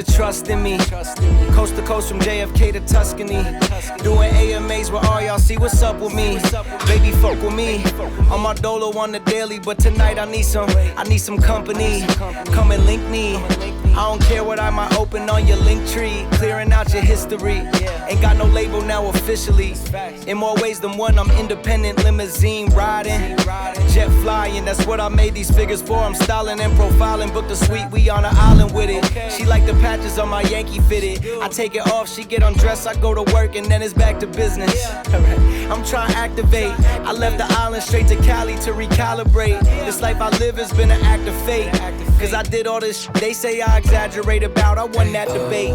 Trust in me. Coast to coast from JFK to Tuscany. Doing AMAs where all y'all see what's up with me. Baby, fuck with me. I'm my dolo on the daily, but tonight I need some company. Come and link me. I don't care what I might open on your link tree. Clearing out your history. Ain't got no label now officially. In more ways than one, I'm independent, limousine riding, jet flying. That's what I made these figures for. I'm styling and profiling. Booked a suite, we on an island with it. She like the patches on my Yankee fitted. I take it off, she get undressed, I go to work, and then it's back to business. I'm trying to activate. I left the island straight to Cali to recalibrate. This life I live has been an act of fate. Cause I did all this they say I exaggerate about. I won that debate.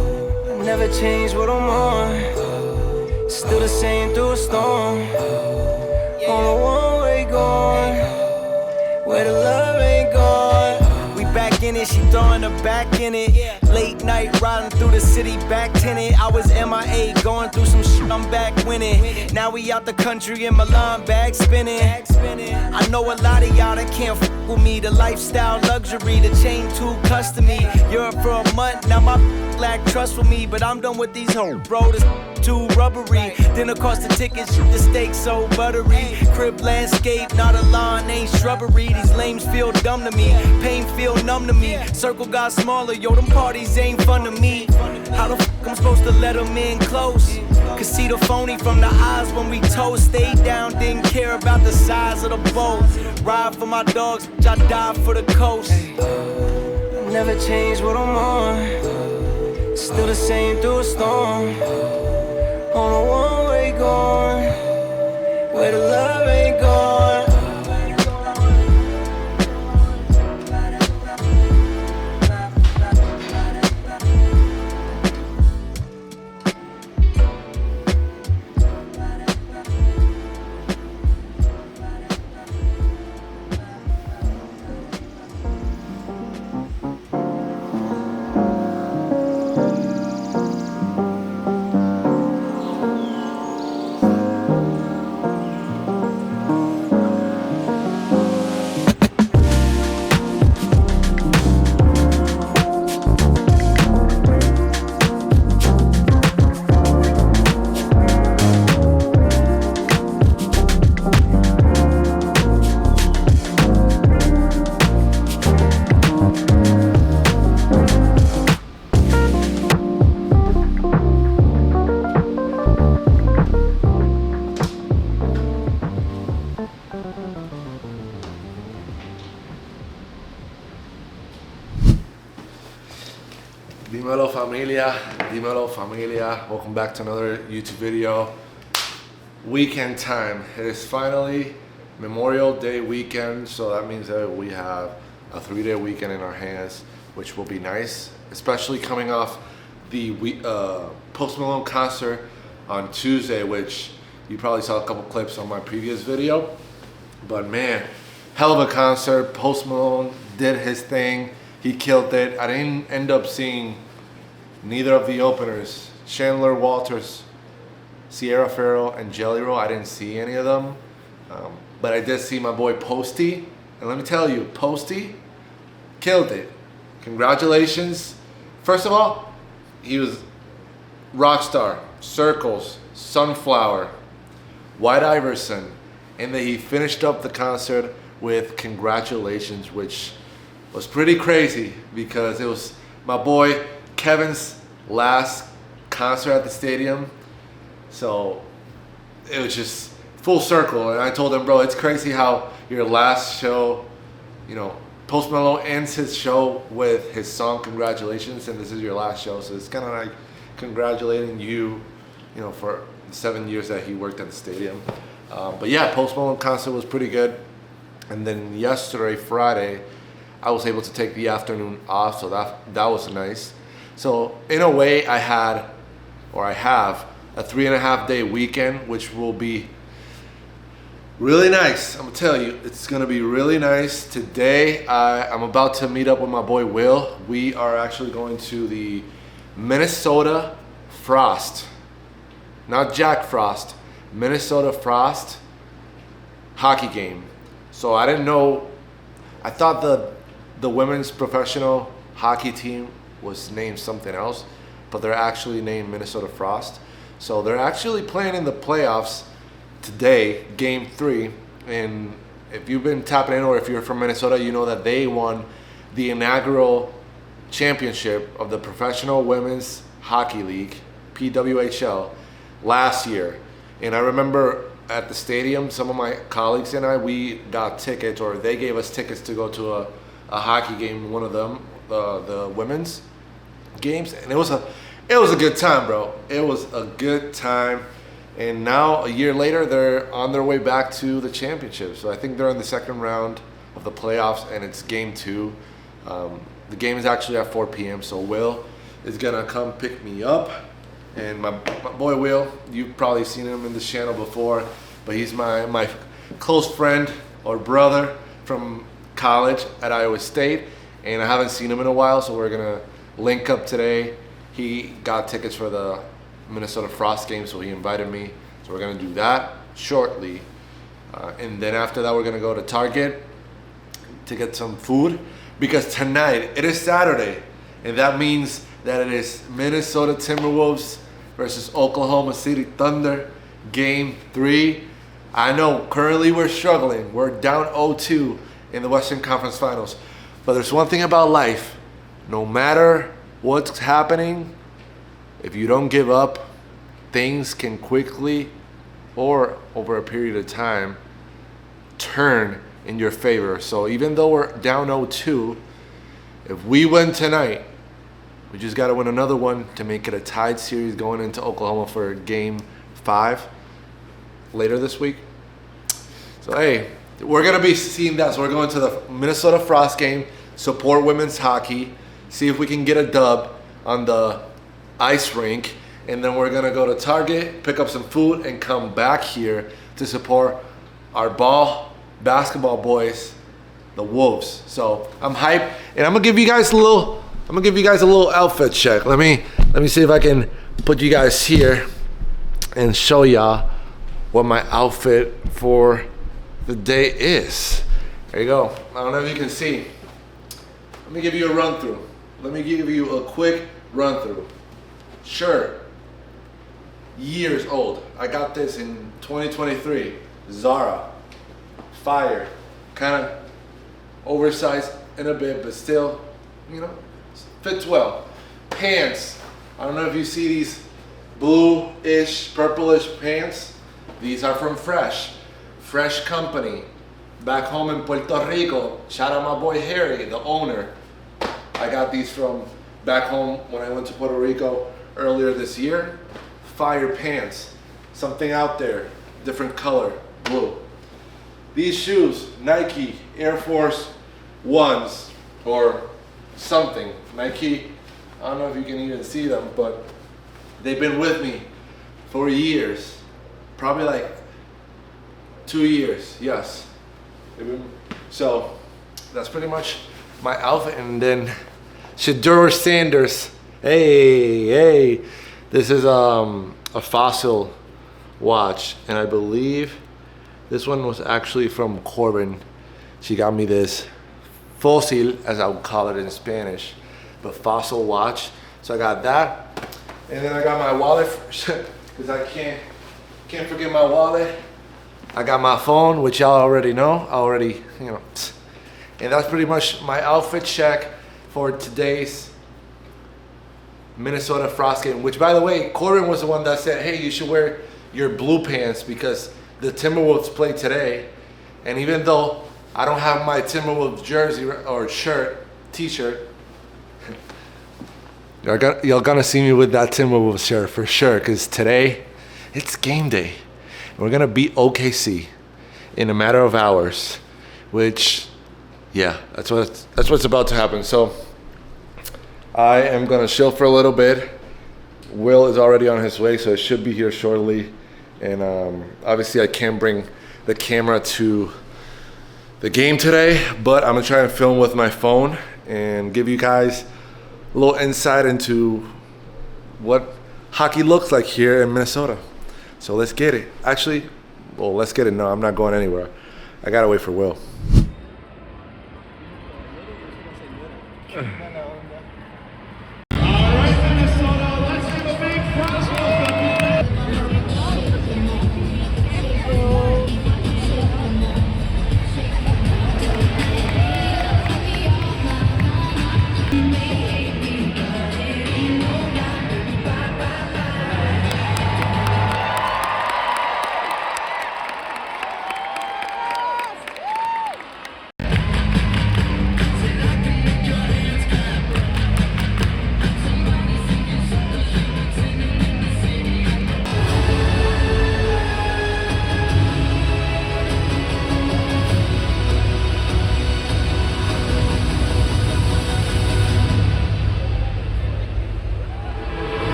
Never change what I'm on. Still the same through a storm. On a one-way going, where the love ain't gone. We back in it, she throwing her back in it. Late night riding through the city, back tinted. I was MIA, going through some shit, I'm back winning. Now we out the country in Milan, bag spinning. I know a lot of y'all that can't f with me. The lifestyle, luxury, the chain too custom-y. Europe for a month, now my lack trust with me. But I'm done with these hoes, bro, this too rubbery. Dinner cost the tickets, the steak so buttery. Crib landscape, not a lawn, ain't shrubbery. These lames feel dumb to me, pain feel numb to me. Circle got smaller, yo, them parties ain't fun to me. How the f I'm supposed to let them in close? Could see the phony from the eyes when we toast. Stayed down, didn't care about the size of the boat. Ride for my dogs, I die for the coast. Never change what I'm on. Still the same through a storm. On a one-way going, where the love ain't gone. Dímelo familia, welcome back to another YouTube video. Weekend time. It is finally Memorial Day weekend, so that means that we have a 3-day weekend in our hands, which will be nice, especially coming off the Post Malone concert on Tuesday, which you probably saw a couple clips on my previous video. But man, hell of a concert. Post Malone did his thing. He killed it. I didn't end up seeing neither of the openers, Chandler Walters, Sierra Farrell, and Jelly Roll. I didn't see any of them, but I did see my boy Posty, and let me tell you, Posty killed it. Congratulations. First of all, he was Rockstar, Circles, Sunflower, White Iverson, and then he finished up the concert with Congratulations, which was pretty crazy because it was my boy Kevin's last concert at the stadium, so it was just full circle. And I told him, bro, it's crazy how your last show, you know, Post Malone ends his show with his song Congratulations, and this is your last show, so it's kind of like congratulating you, you know, for the 7 years that he worked at the stadium. But yeah, Post Malone concert was pretty good. And then yesterday, Friday, I was able to take the afternoon off, so that was nice. So in a way, I have a 3.5 day weekend, which will be really nice. I'm gonna tell you, it's gonna be really nice. Today, I'm about to meet up with my boy Will. We are actually going to the Minnesota Frost, not Jack Frost, Minnesota Frost hockey game. So I didn't know, I thought the women's professional hockey team was named something else, but they're actually named Minnesota Frost. So they're actually playing in the playoffs today, game 3. And if you've been tapping in, or if you're from Minnesota, you know that they won the inaugural championship of the Professional Women's Hockey League, PWHL, last year. And I remember at the stadium, some of my colleagues and I, we got tickets, or they gave us tickets to go to a hockey game, one of them, the women's games, and it was a good time, bro. It was a good time. And now, a year later, they're on their way back to the championship. So I think they're in the second round of the playoffs, and it's game 2. The game is actually at 4 p.m., so Will is gonna come pick me up. And my boy Will, you've probably seen him in this channel before, but he's my close friend or brother from college at Iowa State, and I haven't seen him in a while, so we're gonna link up today. He got tickets for the Minnesota Frost game, so he invited me, so we're gonna do that shortly. And then after that, we're gonna go to Target to get some food, because tonight, it is Saturday, and that means that it is Minnesota Timberwolves versus Oklahoma City Thunder, game 3. I know currently we're struggling. We're down 0-2 in the Western Conference Finals. But there's one thing about life. No matter what's happening, if you don't give up, things can quickly, or over a period of time, turn in your favor. So even though we're down 0-2, if we win tonight, we just got to win another one to make it a tied series going into Oklahoma for game 5 later this week. So, hey, we're going to be seeing that. So we're going to the Minnesota Frost game, support women's hockey, see if we can get a dub on the ice rink. And then we're going to go to Target, pick up some food, and come back here to support our basketball boys, the Wolves. So I'm hyped, and I'm going to give you guys a little outfit check. Let me see if I can put you guys here and show y'all what my outfit for the day is. There you go. I don't know if you can see. Let me give you a run through. Let me give you a quick run through. Shirt, years old. I got this in 2023. Zara, fire. Kind of oversized in a bit, but still, you know, fits well. Pants. I don't know if you see these blue-ish, purplish pants. These are from Fresh Company. Back home in Puerto Rico. Shout out my boy Harry, the owner. I got these from back home when I went to Puerto Rico earlier this year. Fire pants. Something out there. Different color. Blue. These shoes, Nike Air Force Ones or something. Nike, I don't know if you can even see them, but they've been with me for years. Probably like 2 years, yes. So that's pretty much my outfit. And then Shedeur Sanders. Hey. This is a Fossil watch, and I believe this one was actually from Corbin. She got me this Fossil, as I would call it in Spanish, but Fossil watch. So I got that, and then I got my wallet because I can't forget my wallet. I got my phone, which y'all already know. And that's pretty much my outfit check for today's Minnesota Frost game. Which, by the way, Corbin was the one that said, "Hey, you should wear your blue pants because the Timberwolves play today." And even though I don't have my Timberwolves jersey or shirt, t-shirt, y'all gonna see me with that Timberwolves shirt for sure, because today it's game day. We're gonna beat OKC in a matter of hours, which, yeah, that's what's about to happen. So I am gonna chill for a little bit. Will is already on his way, so it should be here shortly. And obviously I can't bring the camera to the game today, but I'm gonna try and film with my phone and give you guys a little insight into what hockey looks like here in Minnesota. So let's get it. Actually, well, let's get it. No, I'm not going anywhere. I gotta wait for Will.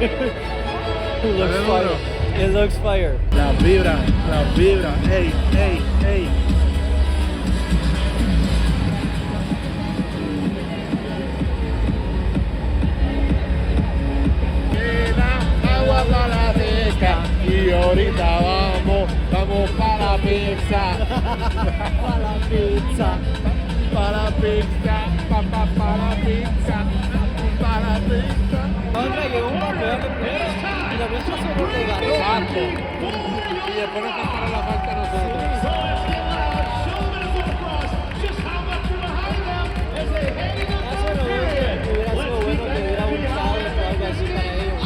It looks fire. It looks fire. La vibra, ey, ey, ey. Agua para la seca y ahorita vamos para la pizza. Para la pizza. Para la pizza, para la pizza, para la pizza. Otra llegó un campeón de primero y la vez pasó por el gato. Exacto. Y después nos pasaron la falta a nosotros. Eso no hubiera sido bueno que hubiera buscado o algo así para ellos.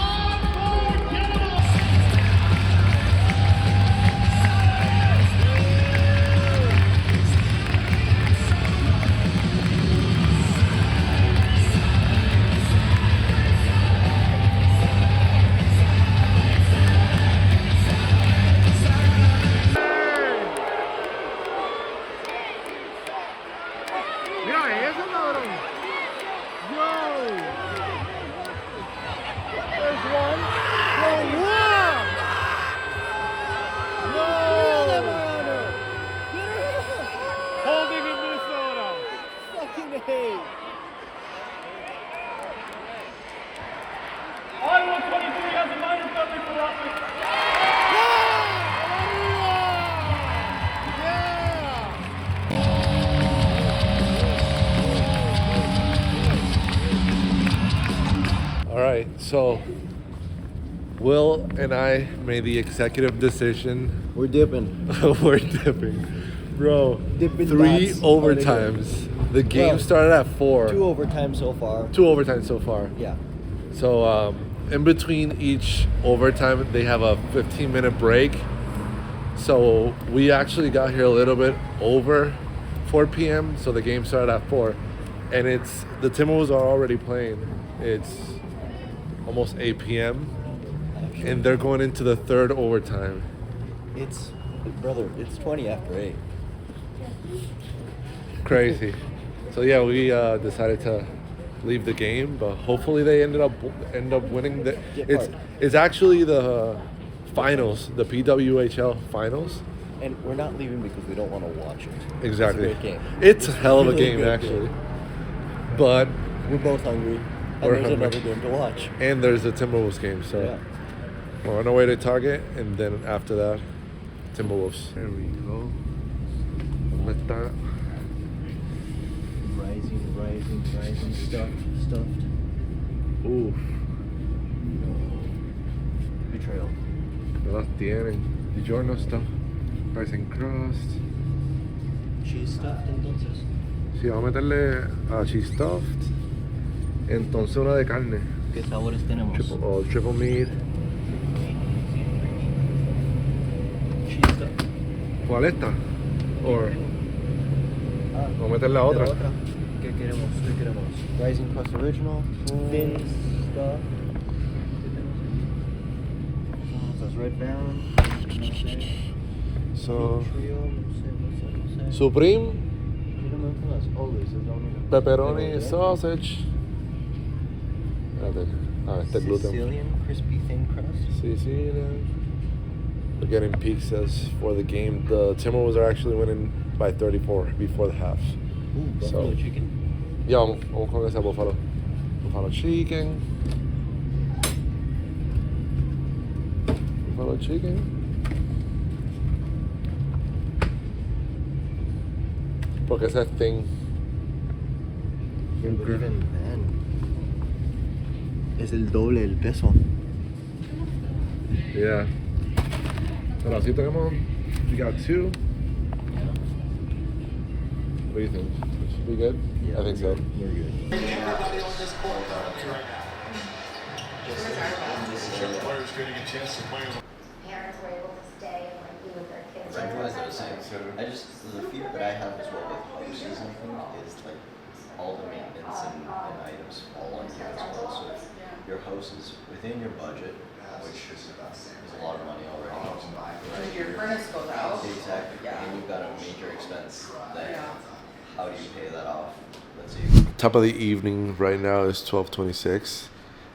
Mira eso, cabrón. Yo. There's one. No, one. No. Holding in Minnesota. Fucking hate. Iowa 23 has a minor penalty for roughing. All right, so Will and I made the executive decision. We're dipping. We're dipping. Bro, Dipping 3 dots. overtimes. The game Well, started at 4. 2 overtimes so far. 2 overtimes so far. Yeah. So in between each overtime, they have a 15-minute break. So we actually got here a little bit over 4 p.m. So the game started at 4, and the Timberwolves are already playing. It's almost 8 p.m. and they're going into the 3rd overtime. It's 20 after 8. Crazy. So yeah, we decided to leave the game, but hopefully they end up winning. It's actually the finals, the PWHL finals. And we're not leaving because we don't want to watch it. Exactly. It's a great game. It's a hell of a really game, good actually. game. But We're both hungry. And We're there's hungry. another game to watch. and there's a Timberwolves game, so Yeah. we're on our way to Target, and then after that, Timberwolves. There we go. ¿Dónde está? Rising, stuffed. Oof, Betrayal. no las tienen. DiGiorno stuff. Rice and crust. Cheese stuffed entonces. Sí, vamos a meterle a cheese stuffed. Entonces una de carne. ¿Qué sabores tenemos? Triple meat. Cheese stuffed. ¿Cuál esta? Or vamos a meterle a ¿De otra. ¿Qué queremos? Rising Crust Original. Thin stuff. That's Red Baron. So, Trio. No sé. Supreme, A mí no me gustan las Olis, es la única. pepperoni, Pero, sausage. Espérate. Este gluten. Sicilian crispy thin crust. Sicilian. We're getting pizzas for the game. The Timberwolves are actually winning by 34 before the half. Ooh, buffalo chicken. Ya, vamos con esa buffalo. Buffalo chicken. Buffalo chicken. Porque ese thing. But even then, es el doble el peso. Yeah. Pero así tenemos. We got 2. What do you think? Should be good? I think so. We're good. Parents were able to stay and like be with their kids. I realize that the fear that I have as well with houses and things is like all the maintenance and items fall on you as well. So if your house is within your budget, which is a lot of money already, right? Your furnace goes out. Exactly. Yeah. And you've got a major expense. Then Yeah. how do you pay that off? Let's see. Top of the evening right now is 12:26,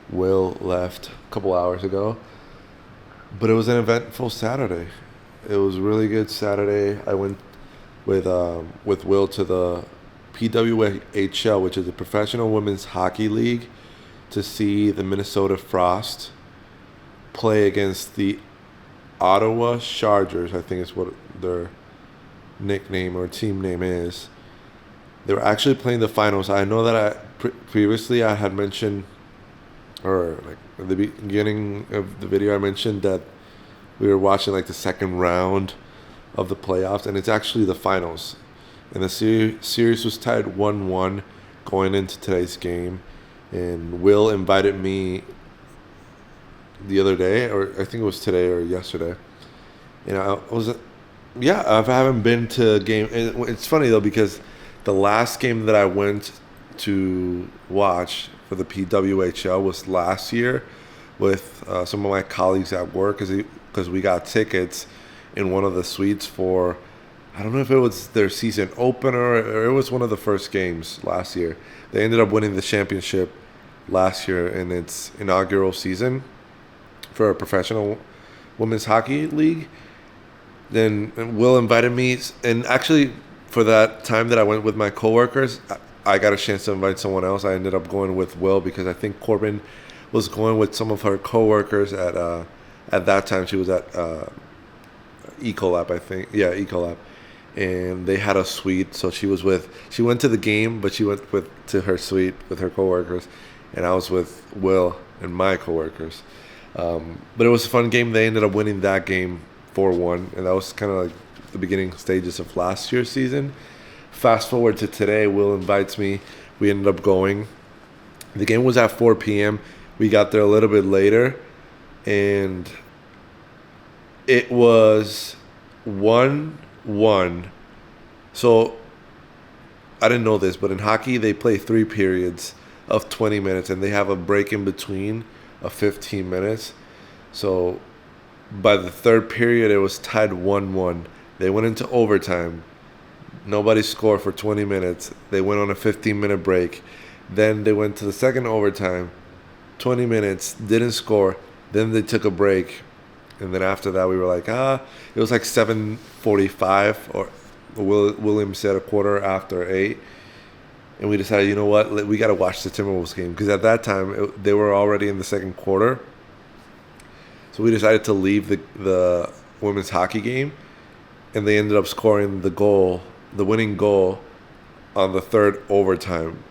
Will left a couple hours ago. But it was an eventful Saturday. It was a really good Saturday. I went with Will to the PWHL, which is the Professional Women's Hockey League, to see the Minnesota Frost play against the Ottawa Chargers, I think is what their nickname or team name is. They were actually playing the finals. I know that previously I had mentioned, or like at the beginning of the video, I mentioned that we were watching like the second round of the playoffs, and it's actually the finals. And the series was tied 1-1 going into today's game. And Will invited me the other day, or I think it was today or yesterday. And I haven't been to a game. It's funny though, because the last game that I went to watch for the PWHL was last year with some of my colleagues at work, because we got tickets in one of the suites for, I don't know if it was their season opener or it was one of the first games last year. They ended up winning the championship last year in its inaugural season for a professional women's hockey league. Then Will invited me, and actually for that time that I went with my coworkers, I got a chance to invite someone else. I ended up going with Will because I think Corbin was going with some of her coworkers at that time. She was at Ecolab, I think. Yeah, Ecolab. And they had a suite, so she went to the game, but she went to her suite with her coworkers, and I was with Will and my coworkers. But it was a fun game. They ended up winning that game 4-1, and that was kind of like the beginning stages of last year's season. Fast forward to today, Will invites me. We ended up going. The game was at 4 p.m. We got there a little bit later, and it was 1-1. So I didn't know this, but in hockey they play 3 periods of 20 minutes, and they have a break in between of 15 minutes. So by the third period, it was tied 1-1. They went into overtime. Nobody scored for 20 minutes. They went on a 15-minute break. Then they went to the second overtime. 20 minutes, didn't score. Then they took a break. And then after that, we were like, it was like 7:45, or William said a quarter after 8. And we decided, you know what, we got to watch the Timberwolves game. Because at that time, they were already in the second quarter. So we decided to leave the women's hockey game. And they ended up scoring the winning goal on the third overtime.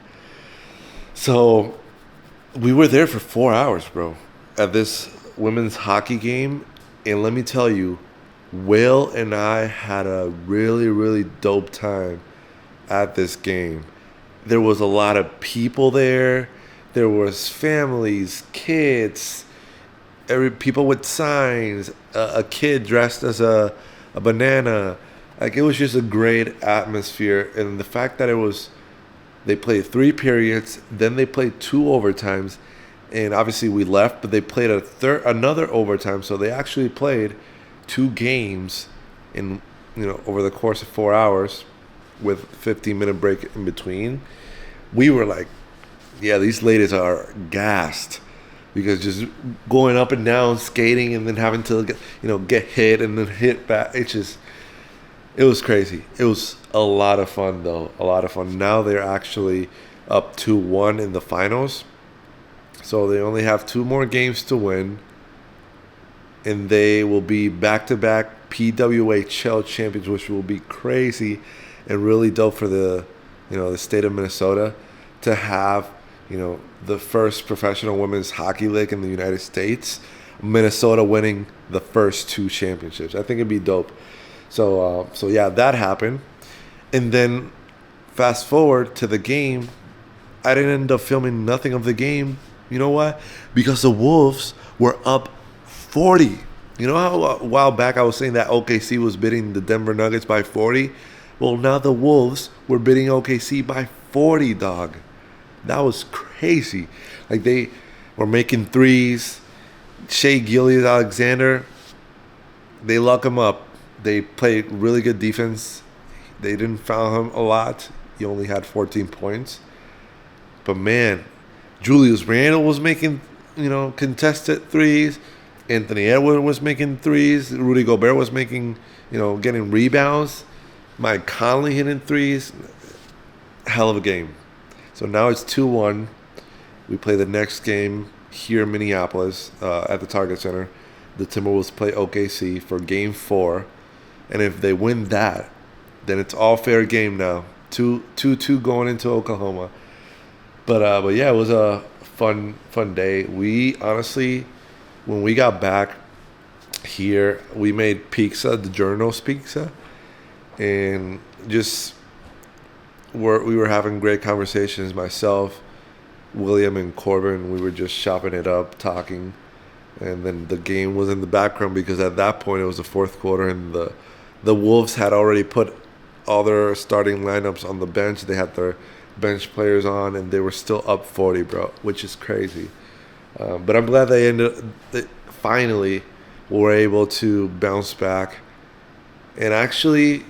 So we were there for 4 hours, bro, at this women's hockey game. And let me tell you, Will and I had a really, really dope time at this game. There was a lot of people there. There was families, kids, people with signs, a kid dressed as a banana. Like, it was just a great atmosphere. And the fact that they played 3 periods, then they played 2 overtimes. And obviously we left, but they played another overtime. So they actually played 2 games over the course of 4 hours with 15-minute break in between. We were like, yeah, these ladies are gassed, because just going up and down, skating, and then having to get hit and then hit back. It was crazy. It was a lot of fun, though. A lot of fun. Now they're actually up 2-1 in the finals. So they only have 2 more games to win, and they will be back-to-back PWHL champions, which will be crazy and really dope for the state of Minnesota to have, the first professional women's hockey league in the United States. Minnesota winning the first 2 championships. I think it'd be dope. So yeah, that happened. And then fast forward to the game, I didn't end up filming nothing of the game. You know why? Because the Wolves were up 40. You know how a while back I was saying that OKC was beating the Denver Nuggets by 40? Well, now the Wolves were beating OKC by 40, dog. That was crazy. Like, they were making threes. Shea Gilgeous-Alexander, they lock him up. They played really good defense. They didn't foul him a lot. He only had 14 points. But man, Julius Randle was making contested threes. Anthony Edwards was making threes. Rudy Gobert was making, getting rebounds. Mike Conley hitting threes. Hell of a game. So now it's 2-1. We play the next game here in Minneapolis at the Target Center. The Timberwolves play OKC for Game 4. And if they win that, then it's all fair game now. 2-2 going into Oklahoma. But yeah, it was a fun day. We honestly, when we got back here, we made pizza, the Journal's pizza, and just we were having great conversations. Myself, William, and Corbin, we were just chopping it up, talking, and then the game was in the background because at that point it was the fourth quarter, and the Wolves had already put all their starting lineups on the bench. They had their bench players on, and they were still up 40, bro, which is crazy. But I'm glad they finally were able to bounce back and actually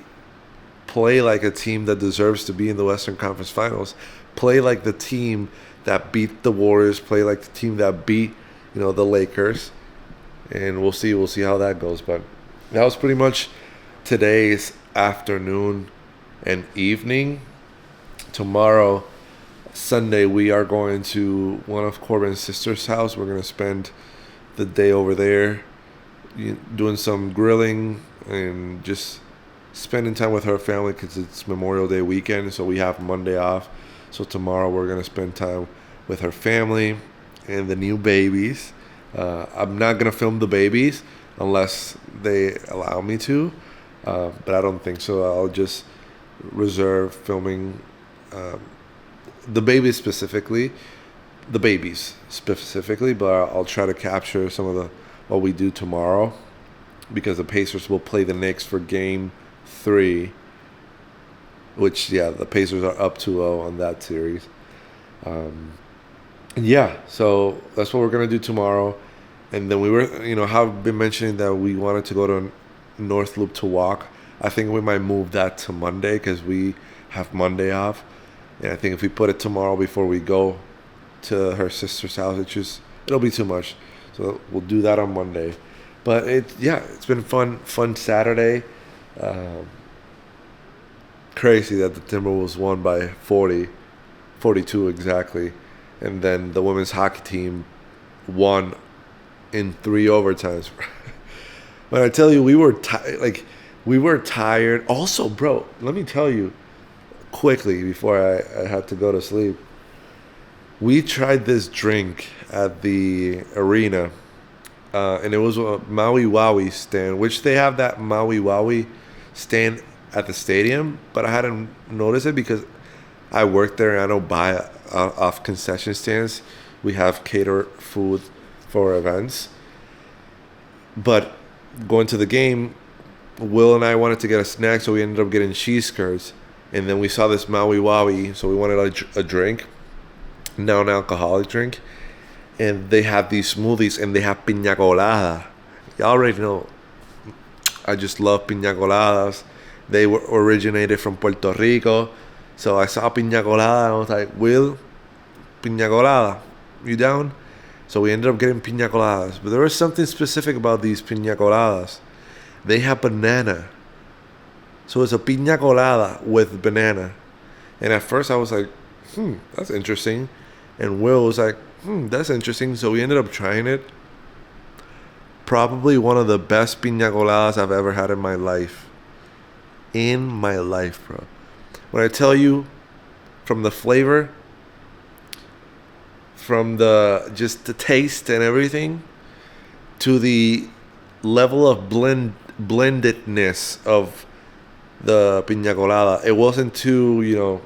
play like a team that deserves to be in the Western Conference Finals. Play like the team that beat the Warriors. Play like the team that beat, the Lakers. And we'll see how that goes. But that was pretty much today's afternoon and evening. Tomorrow, Sunday, we are going to one of Corbin's sister's house. We're going to spend the day over there doing some grilling and just spending time with her family because it's Memorial Day weekend, so we have Monday off. So tomorrow we're going to spend time with her family and the new babies. I'm not going to film the babies unless they allow me to, but I don't think so. I'll just reserve filming the babies specifically, but I'll try to capture some of what we do tomorrow because the Pacers will play the Knicks for Game 3, which, the Pacers are up 2-0 on that series. So that's what we're going to do tomorrow. And then we were, have been mentioning that we wanted to go to North Loop to walk. I think we might move that to Monday because we have Monday off. And I think if we put it tomorrow before we go to her sister's house, it'll be too much. So we'll do that on Monday. But it's been fun Saturday. Crazy that the Timberwolves won by 42 exactly. And then the women's hockey team won in 3 overtimes. But I tell you, we were tired. Also, bro, let me tell you quickly before I had to go to sleep. We tried this drink at the arena, and it was a Maui Wowie stand, which they have that Maui Wowie stand at the stadium, but I hadn't noticed it because I work there and I don't buy off concession stands. We have cater food for events. But going to the game, Will and I wanted to get a snack, so we ended up getting cheese curds. And then we saw this Maui Wowie, so we wanted a drink, non-alcoholic drink. And they have these smoothies, and they have piña colada. Y'all already know, I just love piña coladas. They originated from Puerto Rico. So I saw piña colada, and I was like, Will, piña colada, you down? So we ended up getting piña coladas. But there was something specific about these piña coladas. They have banana. So it's a piña colada with banana. And at first I was like, that's interesting. And Will was like, that's interesting. So we ended up trying it. Probably one of the best piña coladas I've ever had in my life. Bro. When I tell you, from the flavor, from the taste and everything, to the level of blendedness of the piña colada, it wasn't too,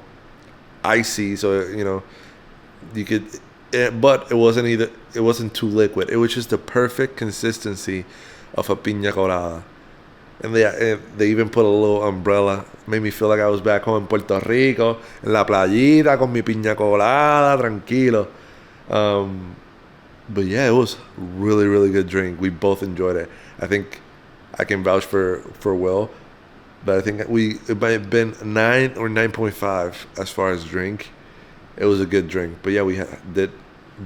icy, so you could, but it wasn't too liquid. It was just the perfect consistency of a piña colada. And they even put a little umbrella. Made me feel like I was back home in Puerto Rico, en la playita con mi piña colada, tranquilo. But yeah, it was really, really good drink. We both enjoyed it. I think I can vouch for Will, but I think it might have been 9 or 9.5 as far as drink. It was a good drink. But yeah, we did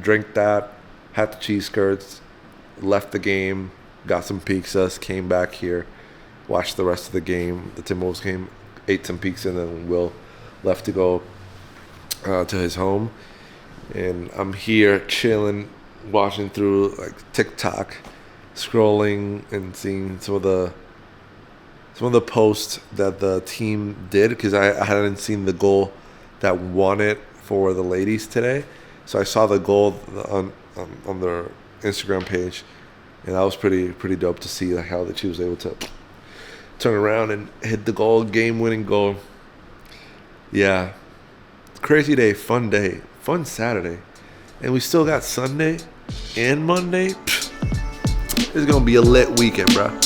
drink that, had the cheese curds, left the game, got some pizzas, came back here, watched the rest of the game, the Timberwolves game, ate some pizza, and then Will left to go to his home. And I'm here chilling, watching through like TikTok, scrolling and seeing some of the posts that the team did, because I hadn't seen the goal that won it for the ladies today. So I saw the goal on their Instagram page, and that was pretty dope to see like how that she was able to turn around and hit the goal, game-winning goal. Yeah, crazy day, fun Saturday, and we still got Sunday and Monday. It's gonna be a lit weekend, bro.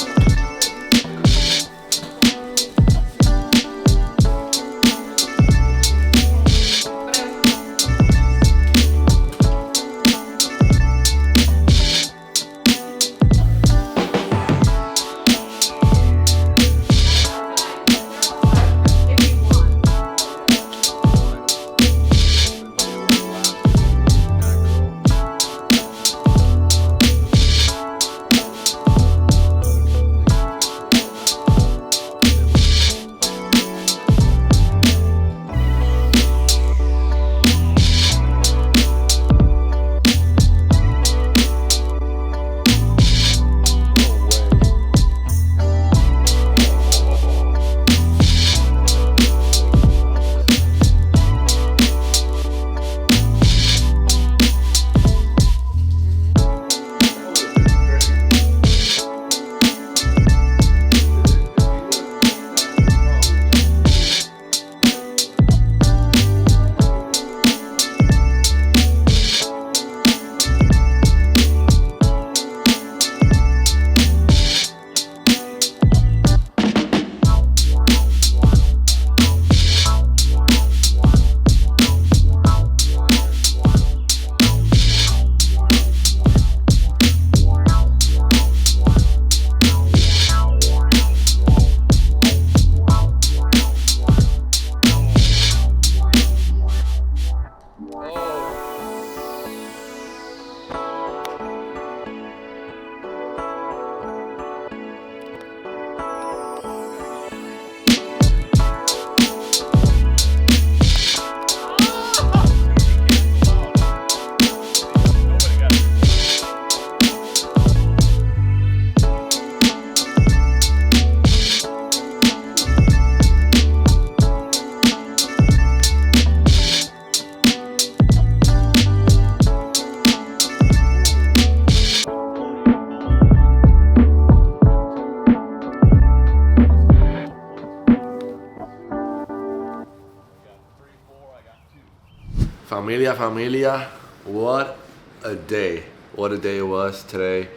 Familia, what a day. What a day it was today.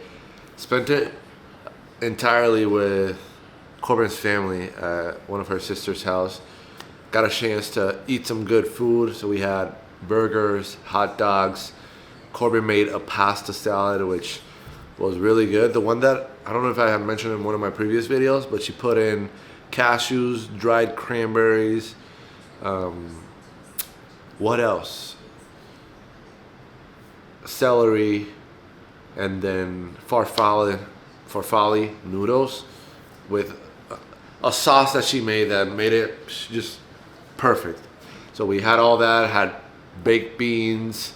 Spent it entirely with Corbin's family at one of her sister's house. Got a chance to eat some good food. So we had burgers, hot dogs. Corbin made a pasta salad, which was really good. The one that, I don't know if I had mentioned in one of my previous videos, but she put in cashews, dried cranberries, what else? Celery, and then farfalle noodles with a sauce that she made that made it just perfect. So we had all that, had baked beans,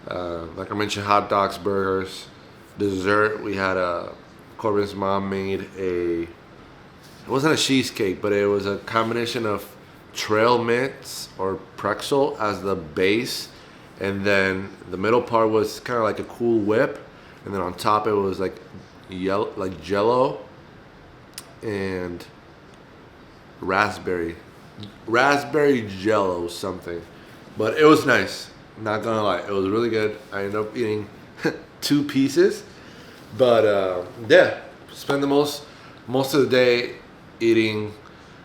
like I mentioned, hot dogs, burgers, dessert. We had Corbin's mom made it wasn't a cheesecake, but it was a combination of trail mix or pretzel as the base, and then the middle part was kind of like a Cool Whip, and then on top it was like Jello and raspberry Jello something. But it was nice, not gonna lie, it was really good. I ended up eating 2 pieces, but yeah, spent the most of the day eating.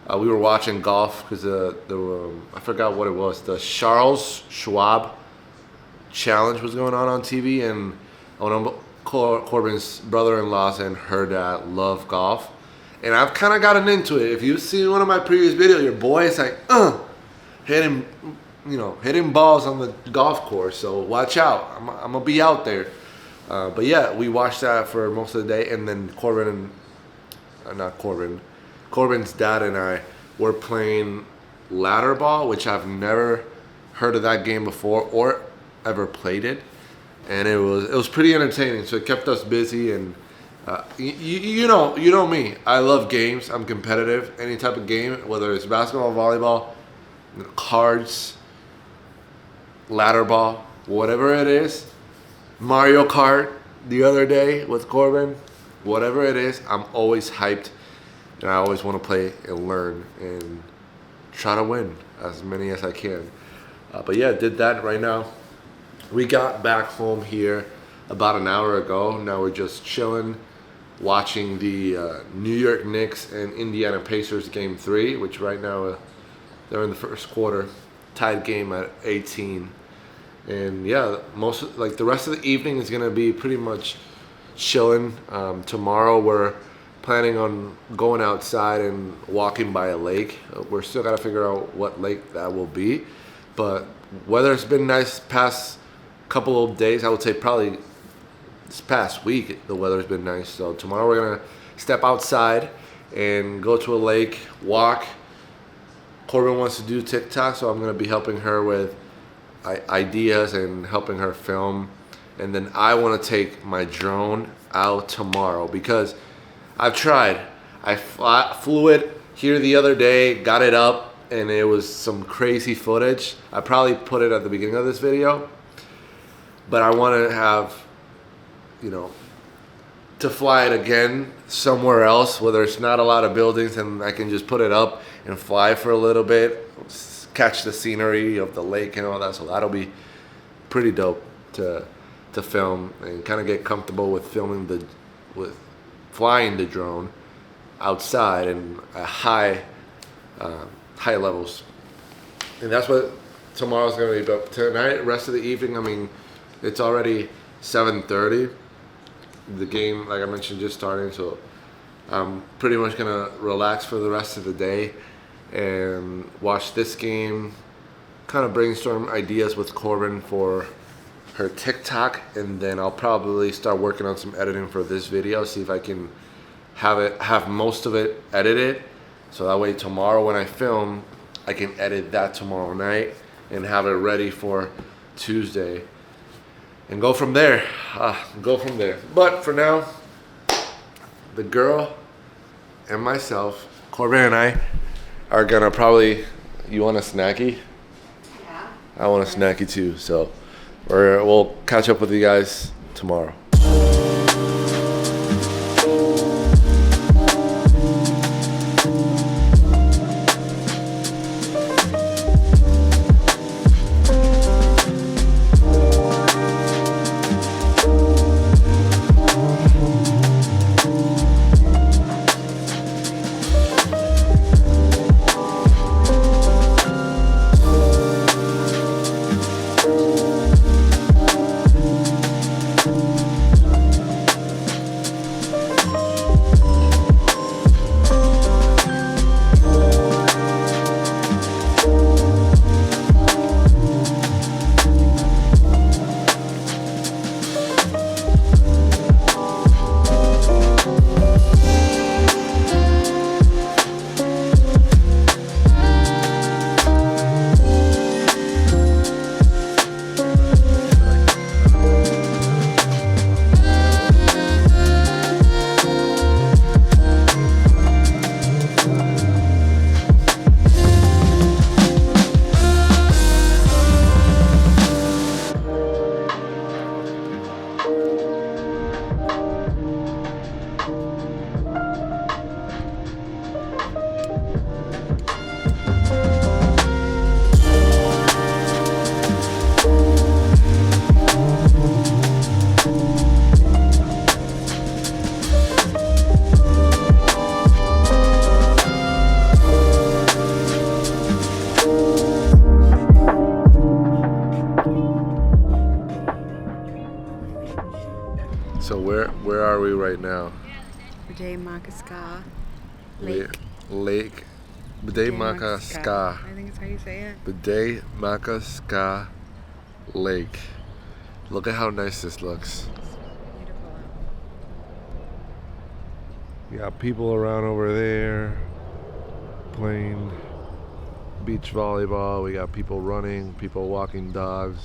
We were watching golf because I forgot what it was. The Charles Schwab Challenge was going on TV, and one of Corbin's brother-in-laws and her dad love golf, and I've kind of gotten into it. If you've seen one of my previous videos, your boy is like hitting balls on the golf course. So watch out. I'm gonna be out there. But yeah, we watched that for most of the day, and then Corbin's dad and I were playing ladder ball, which I've never heard of that game before or ever played it, and it was pretty entertaining. So it kept us busy, and you know me. I love games. I'm competitive. Any type of game, whether it's basketball, volleyball, cards, ladder ball, whatever it is. Mario Kart the other day with Corbin, whatever it is, I'm always hyped, and I always want to play and learn and try to win as many as I can. But yeah, did that right now. We got back home here about an hour ago. Now we're just chilling, watching the New York Knicks and Indiana Pacers game 3, which right now they're in the first quarter, tied game at 18. And yeah, the rest of the evening is gonna be pretty much chilling. Tomorrow we're planning on going outside and walking by a lake. We're still gotta figure out what lake that will be, but weather's been nice past couple of days. I would say probably this past week the weather's been nice. So tomorrow we're gonna step outside and go to a lake, walk. Corbin wants to do TikTok, so I'm gonna be helping her with ideas and helping her film. And then I want to take my drone out tomorrow because I've tried. I flew it here the other day, got it up, and it was some crazy footage. I probably put it at the beginning of this video, but I want to have, to fly it again somewhere else, whether it's not a lot of buildings, and I can just put it up and fly for a little bit, catch the scenery of the lake and all that. So that'll be pretty dope to film and kind of get comfortable with flying the drone outside and at high levels. And that's what tomorrow's gonna be. But tonight, rest of the evening, it's already 7:30. The game, like I mentioned, just starting, so I'm pretty much gonna relax for the rest of the day and watch this game, kind of brainstorm ideas with Corbin for her TikTok, and then I'll probably start working on some editing for this video, see if I can have most of it edited, so that way tomorrow when I film, I can edit that tomorrow night and have it ready for Tuesday and go from there. But for now, the girl and myself, Corbin and I, are gonna probably, you want a snacky? Yeah. I want a snacky too, so we'll catch up with you guys tomorrow. So where are we right now? Bde Makaska Lake. Lake. Bde Makaska. I think it's how you say it. Bde Makaska Lake. Look at how nice this looks. You got people around over there playing beach volleyball. We got people running, people walking dogs,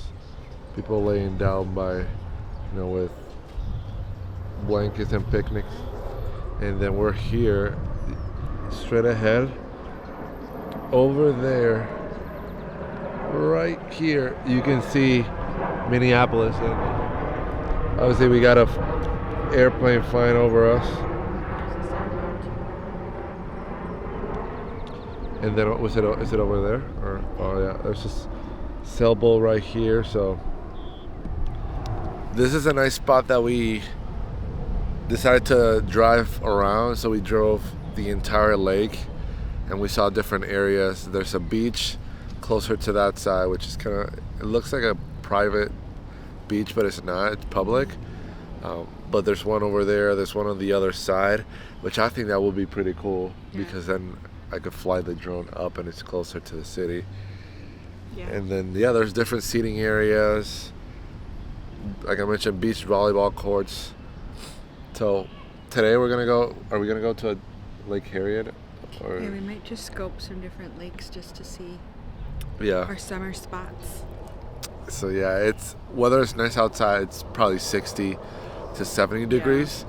people laying down by, with blankets and picnics. And then we're here, straight ahead. Over there, right here, you can see Minneapolis. And obviously we got a airplane flying over us. And then is it over there? Or oh yeah, there's this sailboat right here. So this is a nice spot that we decided to drive around. So we drove the entire lake and we saw different areas. There's a beach closer to that side, which is it looks like a private beach, but it's not, it's public. But there's one over there, there's one on the other side, which I think that would be pretty cool because then I could fly the drone up and it's closer to the city. Yeah. And then, there's different seating areas. Like I mentioned, beach volleyball courts. So today are we gonna go to Lake Harriet? Or? Yeah, we might just scope some different lakes just to see our summer spots. So it's weather is nice outside. It's probably 60 to 70 degrees.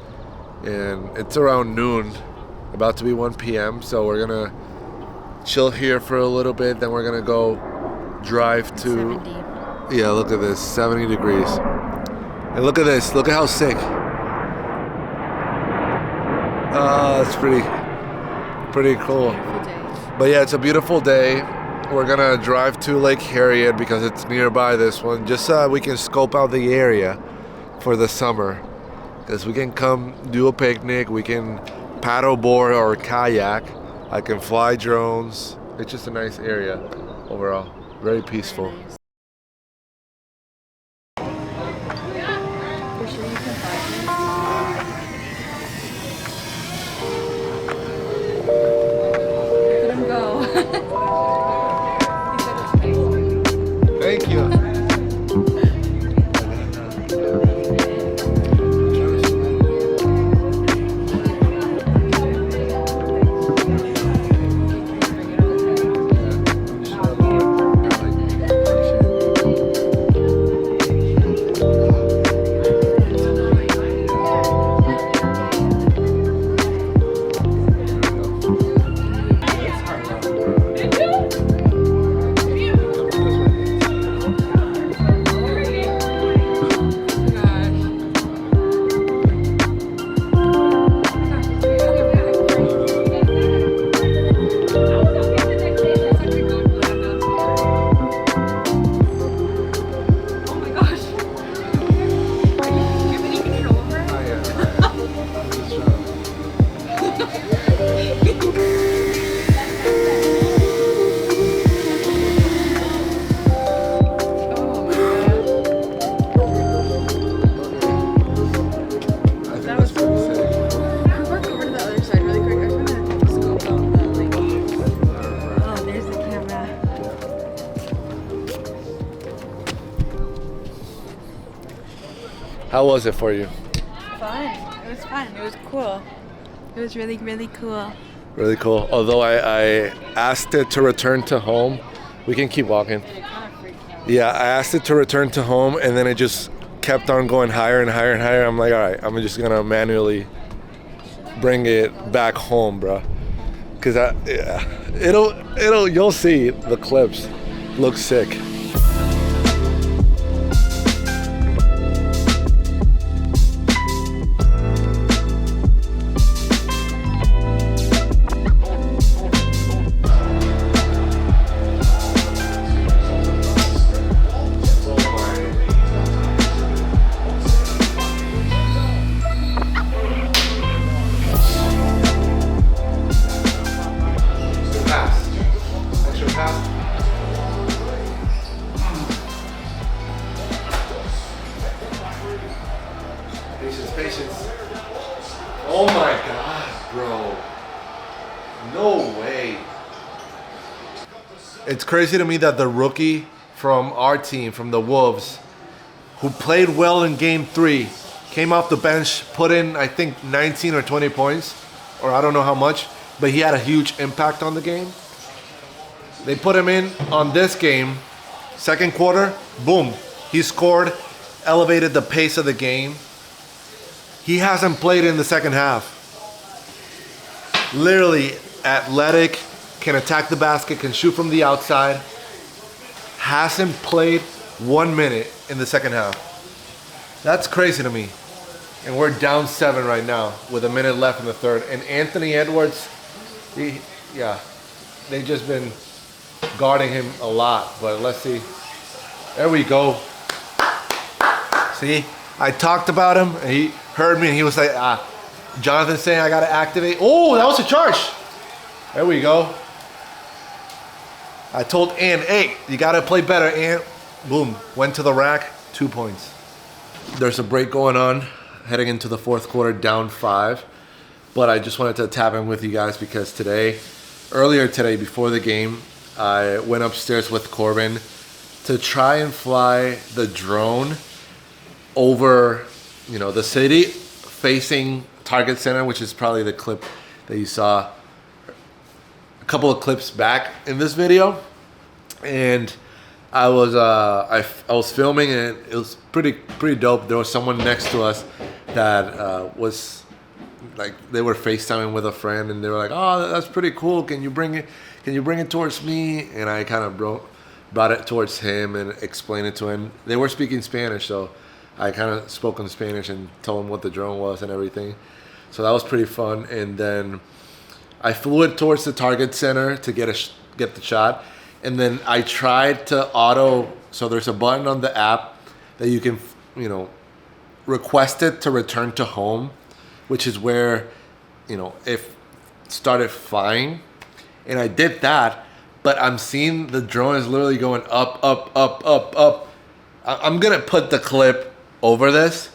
And it's around noon. About to be 1 p.m. So we're gonna chill here for a little bit. Then we're gonna go drive to 70. Yeah, look at this, 70 degrees. And look at this, look at how sick. It's pretty cool. But yeah, it's a beautiful day. We're gonna drive to Lake Harriet because it's nearby this one, just so we can scope out the area for the summer. Because we can come do a picnic, we can paddleboard or kayak. I can fly drones. It's just a nice area overall. Very peaceful. Very nice. For sure you can fly. Let him go. Thank you. How was it for you? Fun. It was fun. It was cool. It was really, really cool. Really cool. Although I asked it to return to home. We can keep walking. Yeah, I asked it to return to home, and then it just kept on going higher and higher and higher. I'm like, all right, I'm just gonna manually bring it back home, bro. Cause you'll see the clips. Look sick. Patience. Oh my God, bro. No way. It's crazy to me that the rookie from our team, from the Wolves, who played well in game 3, came off the bench, put in, I think, 19 or 20 points, or I don't know how much, but he had a huge impact on the game. They put him in on this game, second quarter, boom, he scored, elevated the pace of the game. He hasn't played in the second half. Literally athletic, can attack the basket, can shoot from the outside. Hasn't played 1 minute in the second half. That's crazy to me. And we're down 7 right now with a minute left in the third. And Anthony Edwards, they just been guarding him a lot. But let's see. There we go. See, I talked about him, and he heard me, and he was like, Jonathan saying I gotta activate. Oh, that was a charge. There we go. I told Ant, hey, you gotta play better, Ant. Boom, went to the rack, 2 points. There's a break going on, heading into the fourth quarter, down 5. But I just wanted to tap in with you guys because earlier today, before the game, I went upstairs with Corbin to try and fly the drone over, the city, facing Target Center, which is probably the clip that you saw a couple of clips back in this video. And I was filming, and it was pretty dope. There was someone next to us that was like, they were FaceTiming with a friend, and they were like, "Oh, that's pretty cool. Can you bring it towards me?" And I kind of brought it towards him and explained it to him. They were speaking Spanish, so I kind of spoke in Spanish and told him what the drone was and everything. So that was pretty fun. And then I flew it towards the Target Center to get the shot. And then I tried to so there's a button on the app that you can, request it to return to home, which is where, it started flying. And I did that, but I'm seeing the drone is literally going up, up, up, up, up. I'm going to put the clip over this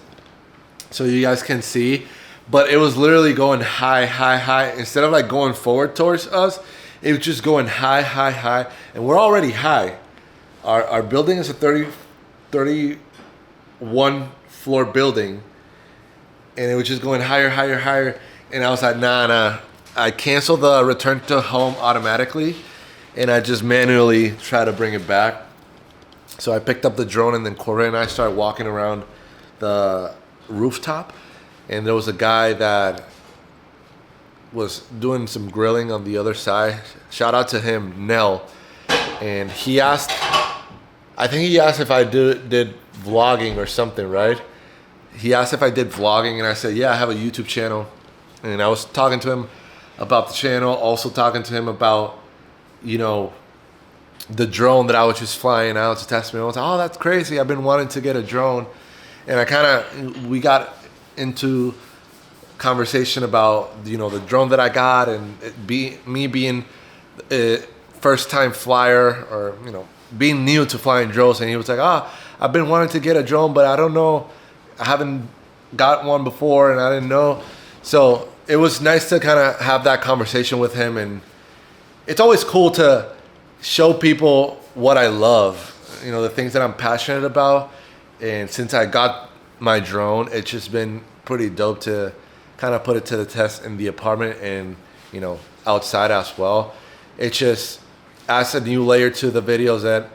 so you guys can see, but it was literally going high, high, high. Instead of like going forward towards us, it was just going high, high, high, and we're already high. Our building is a 31 floor building, and it was just going higher, higher, higher. And I was like, nah. I canceled the return to home automatically, and I just manually try to bring it back. So I picked up the drone, and then Corey and I started walking around the rooftop, and there was a guy that was doing some grilling on the other side. Shout out to him, Nell. And he asked, I think he asked if I did vlogging or something, right? He asked if I did vlogging, and I said, yeah, I have a YouTube channel. And I was talking to him about the channel, also talking to him about, the drone that I was just flying out to test me. I was like, oh, that's crazy. I've been wanting to get a drone. And we got into conversation about, the drone that I got, and me being a first time flyer, or, being new to flying drones. And he was like, I've been wanting to get a drone, but I don't know. I haven't got one before, and I didn't know. So it was nice to kind of have that conversation with him. And it's always cool to show people what I love, the things that I'm passionate about. And since I got my drone, it's just been pretty dope to kind of put it to the test in the apartment and, outside as well. It just adds a new layer to the videos that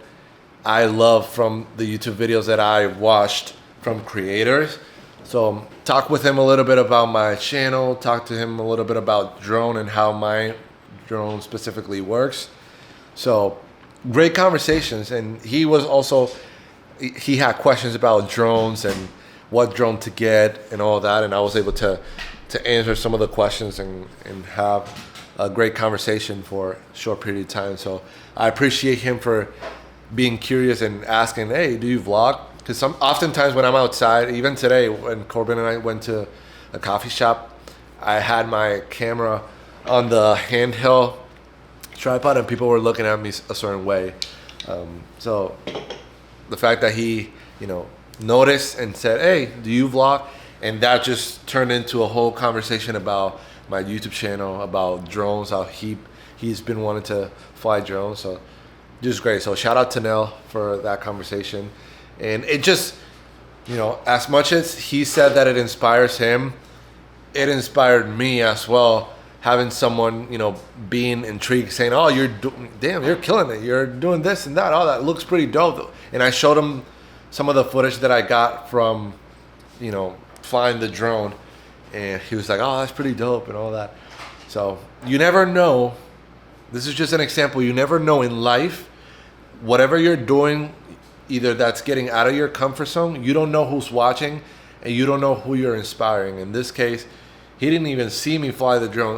I love from the YouTube videos that I watched from creators. So talk with him a little bit about my channel, talk to him a little bit about drone and how my drone specifically works. So great conversations. And he had questions about drones and what drone to get and all that. And I was able to answer some of the questions and have a great conversation for a short period of time. So I appreciate him for being curious and asking, hey, do you vlog? Because oftentimes when I'm outside, even today when Corbin and I went to a coffee shop, I had my camera on the handheld tripod and people were looking at me a certain way. So the fact that he, noticed and said, hey, do you vlog? And that just turned into a whole conversation about my YouTube channel, about drones, how he's been wanting to fly drones. So just great. So shout out to Nell for that conversation. And it just, as much as he said that it inspires him, it inspired me as well having someone, you know, being intrigued, saying, "Oh, damn, you're killing it. You're doing this and that. Oh, that looks pretty dope." And I showed him some of the footage that I got from, you know, flying the drone, and he was like, "Oh, that's pretty dope," and all that. So you never know. This is just an example. You never know in life, whatever you're doing, either that's getting out of your comfort zone, you don't know who's watching, and you don't know who you're inspiring. In this case, he didn't even see me fly the drone.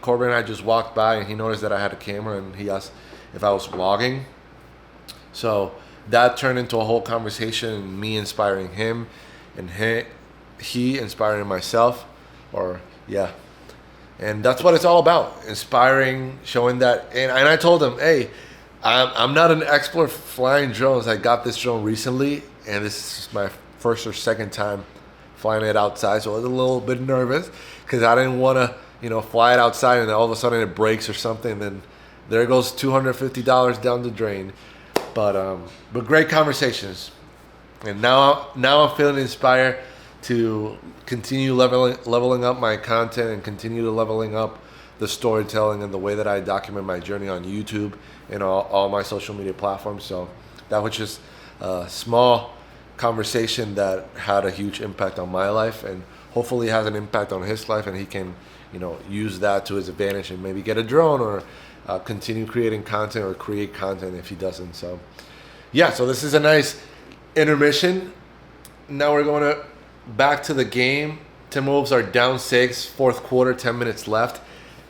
Corbin and I just walked by, and he noticed that I had a camera, and he asked if I was vlogging. So that turned into a whole conversation, me inspiring him, and he inspiring myself, and that's what it's all about, inspiring, showing that. And I told him, hey, I'm not an expert flying drones. I got this drone recently, and this is my first or second time flying it outside, so I was a little bit nervous because I didn't want to, you know, fly it outside and then all of a sudden it breaks or something. And then there goes $250 down the drain. But great conversations, and now I'm feeling inspired to continue leveling up my content and continue to leveling up the storytelling and the way that I document my journey on YouTube and all my social media platforms. So that was just a small conversation that had a huge impact on my life, and hopefully has an impact on his life, and he can, you know, use that to his advantage and maybe get a drone or continue creating content or create content if he doesn't. So yeah, so this is a nice intermission. Now we're going to back to the game. Timberwolves are down 6, fourth quarter, 10 minutes left.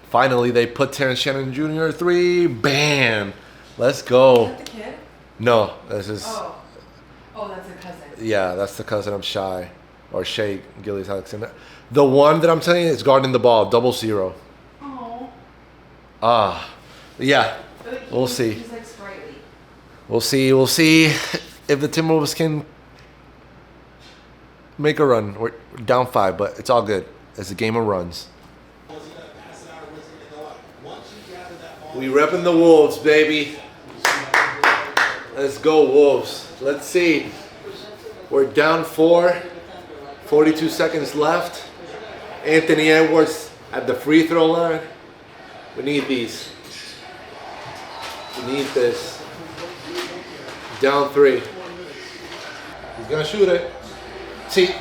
Finally, they put Terrence Shannon Jr. 3. Bam! Let's go. Is that the kid? No, this is... Oh, that's a cousin. Yeah, that's the cousin of Shai, or Shea Gilgeous-Alexander. The one that I'm telling you is guarding the ball, 0-0. Oh. Yeah, we'll see. He's like sprightly. We'll see if the Timberwolves can make a run. We're down 5, but it's all good. It's a game of runs. We repping the Wolves, baby. Let's go, Wolves. Let's see. We're down 4. 42 seconds left. Anthony Edwards at the free throw line. We need these. We need this. Down 3. He's gonna shoot it. See,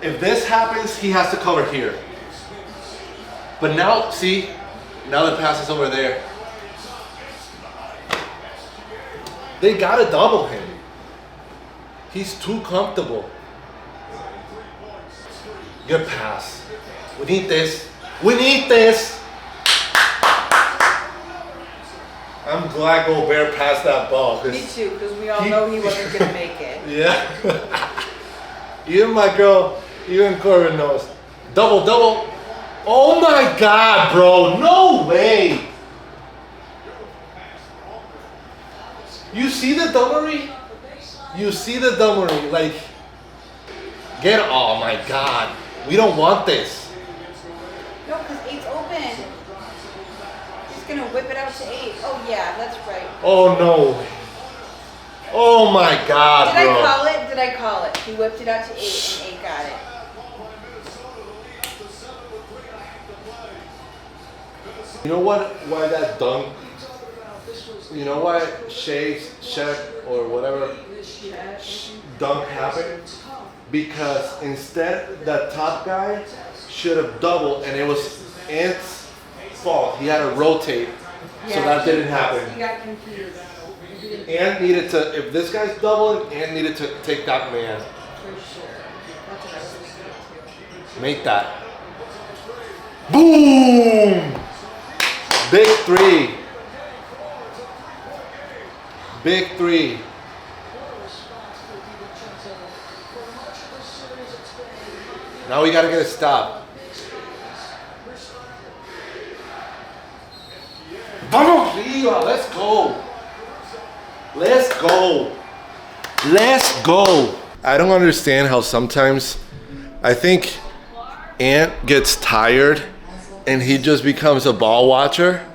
if this happens, he has to cover here. But now, see, now the pass is over there. They gotta double him. He's too comfortable. Good pass. We need this. We need this. I'm glad Gobert passed that ball. Me too, because we all know he wasn't going to make it. Yeah. Even my girl, even Corbin knows. Double. Oh my God, bro. No way. You see the dummery? Like, oh my God. We don't want this. No, because 8's open. He's going to whip it out to 8. Oh, yeah, that's right. Oh, no. Oh my God, Did bro. Did I call it? He whipped it out to 8 and 8 got it. You know why that dunk? You know why Shaq or whatever dunk happened? Because instead that top guy should have doubled, and it was Ant's fault. He had to rotate, so that didn't happen. He got confused. Ant needed to, if this guy's doubling, Ant needed to take that man. For sure. That's what I was thinking too. Make that. Boom! Big 3. Big 3. Now we gotta get a stop. Vamos, let's go. Let's go. Let's go. I don't understand how sometimes I think Ant gets tired and he just becomes a ball watcher,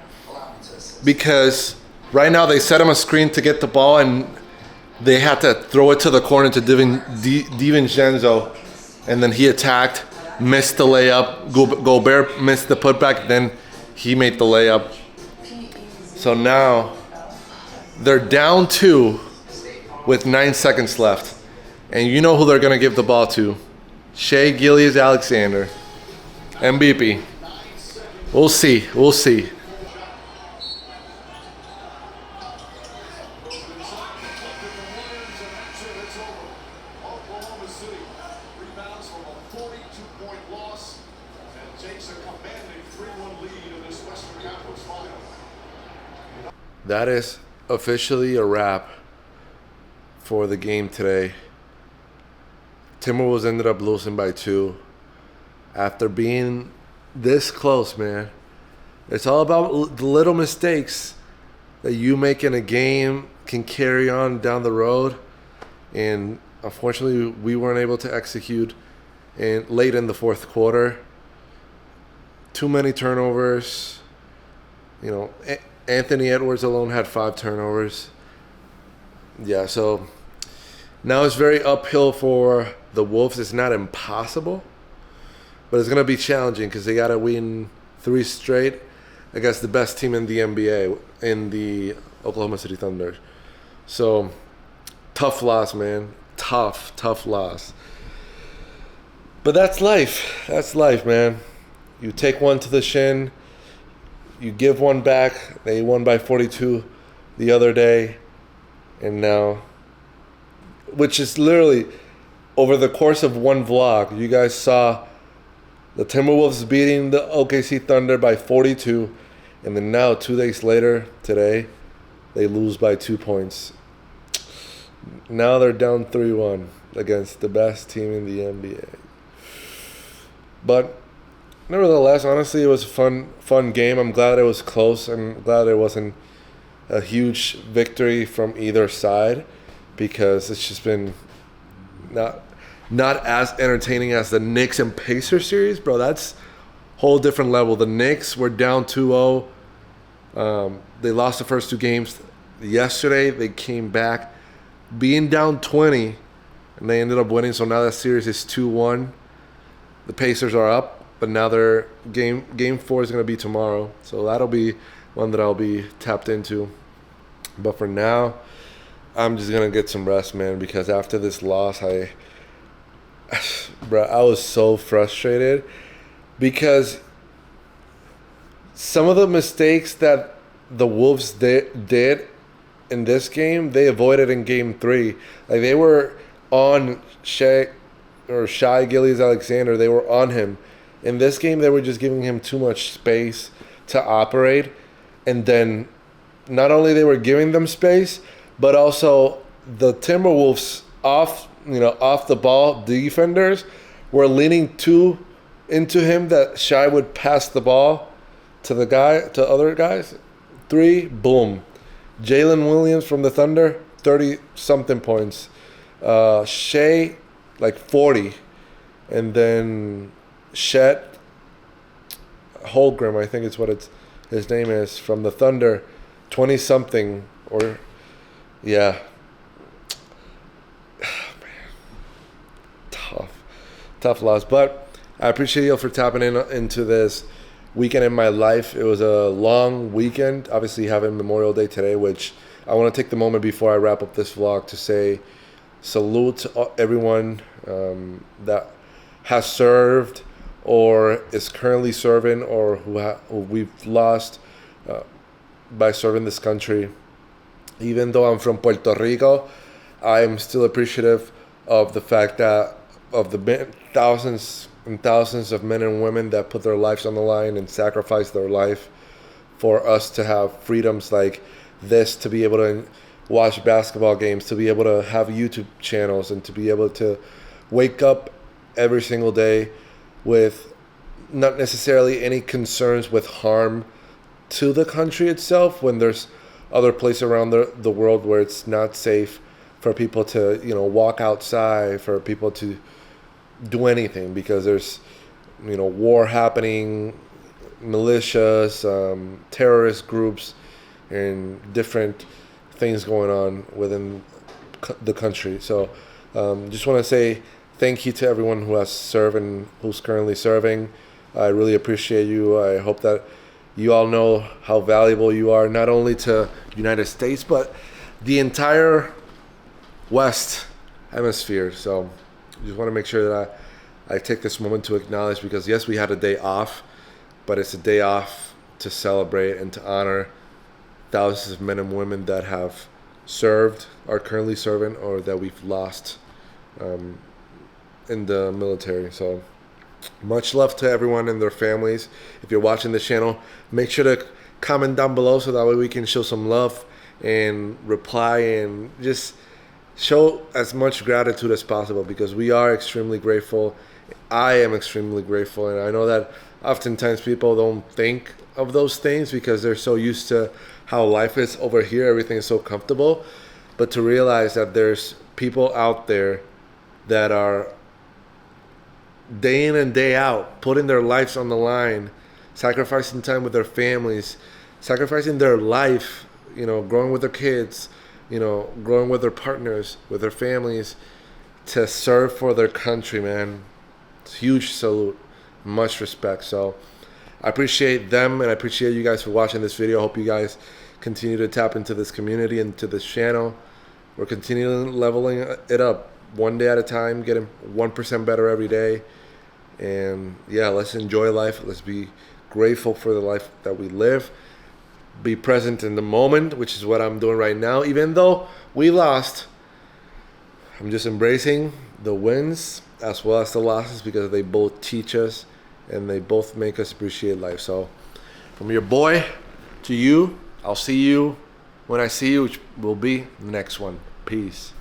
because right now they set him a screen to get the ball and they had to throw it to the corner to DiVincenzo, and then he attacked, missed the layup. Gobert missed the putback, then He made the layup. So now they're down 2 with 9 seconds left. And you know who they're going to give the ball to. Shai Gilgeous-Alexander. MVP. We'll see. We'll see. That is officially a wrap for the game today. Timberwolves ended up losing by 2 after being this close, man. It's all about the little mistakes that you make in a game can carry on down the road. And unfortunately, we weren't able to execute late in the fourth quarter. Too many turnovers. You know, Anthony Edwards alone had 5 turnovers. Yeah, so now it's very uphill for the Wolves. It's not impossible, but it's going to be challenging because they got to win 3 straight against the best team in the NBA, in the Oklahoma City Thunder. So, tough loss, man. Tough loss. But that's life. That's life, man. You take one to the shin. You give one back. They won by 42 the other day. And now, which is literally over the course of one vlog, you guys saw the Timberwolves beating the OKC Thunder by 42. And then now, 2 days later, today, they lose by 2 points. Now they're down 3-1 against the best team in the NBA. But nevertheless, honestly, it was a fun game. I'm glad it was close. I'm glad it wasn't a huge victory from either side, because it's just been not as entertaining as the Knicks and Pacers series, bro. That's a whole different level. The Knicks were down 2-0. They lost the first 2 games. Yesterday, they came back being down 20, and they ended up winning. So now that series is 2-1. The Pacers are up, but now their game 4 is going to be tomorrow. So that'll be one that I'll be tapped into. But for now, I'm just going to get some rest, man, because after this loss, I was so frustrated because some of the mistakes that the Wolves did in this game, they avoided in game 3. Like, they were on Shai Gilgeous-Alexander. They were on him. In this game, they were just giving him too much space to operate. And then not only they were giving them space, but also the Timberwolves off the ball defenders were leaning too into him that Shai would pass the ball to other guys. 3, boom. Jalen Williams from the Thunder, 30-something points. Shai, like 40. And then Chet Holmgren, I think it's what his name is, from the Thunder, 20-something. Or, yeah. Man. Tough loss. But I appreciate you for tapping into this weekend in my life. It was a long weekend, obviously having Memorial Day today, which I want to take the moment before I wrap up this vlog to say salute to everyone that has served or is currently serving, or who we've lost by serving this country. Even though I'm from Puerto Rico, I am still appreciative of the fact that of the thousands and thousands of men and women that put their lives on the line and sacrifice their life for us to have freedoms like this, to be able to watch basketball games, to be able to have YouTube channels, and to be able to wake up every single day with not necessarily any concerns with harm to the country itself, when there's other places around the world where it's not safe for people to, walk outside, for people to do anything because there's, war happening, militias, terrorist groups, and different things going on within the country. So just want to say thank you to everyone who has served and who's currently serving. I really appreciate you. I hope that You all know how valuable you are, not only to United States, but the entire West Hemisphere. So just want to make sure that I take this moment to acknowledge, because yes, we had a day off, but it's a day off to celebrate and to honor thousands of men and women that have served, are currently serving, or that we've lost in the military. So much love to everyone and their families. If you're watching this channel, make sure to comment down below so that way we can show some love and reply and just show as much gratitude as possible, because we are extremely grateful. I am extremely grateful, and I know that oftentimes people don't think of those things because they're so used to how life is over here. Everything is so comfortable. But to realize that there's people out there that are day in and day out putting their lives on the line, sacrificing time with their families, sacrificing their life, you know, growing with their kids, you know, growing with their partners, with their families, to serve for their country, man. It's a huge salute, much respect. So I appreciate them, and I appreciate you guys for watching this video. I hope you guys continue to tap into this community and to this channel. We're continuing leveling it up one day at a time, getting 1% better every day. And yeah, let's enjoy life. Let's be grateful for the life that we live. Be present in the moment, which is what I'm doing right now. Even though we lost, I'm just embracing the wins as well as the losses, because they both teach us and they both make us appreciate life. So from your boy to you, I'll see you when I see you, which will be the next one. Peace.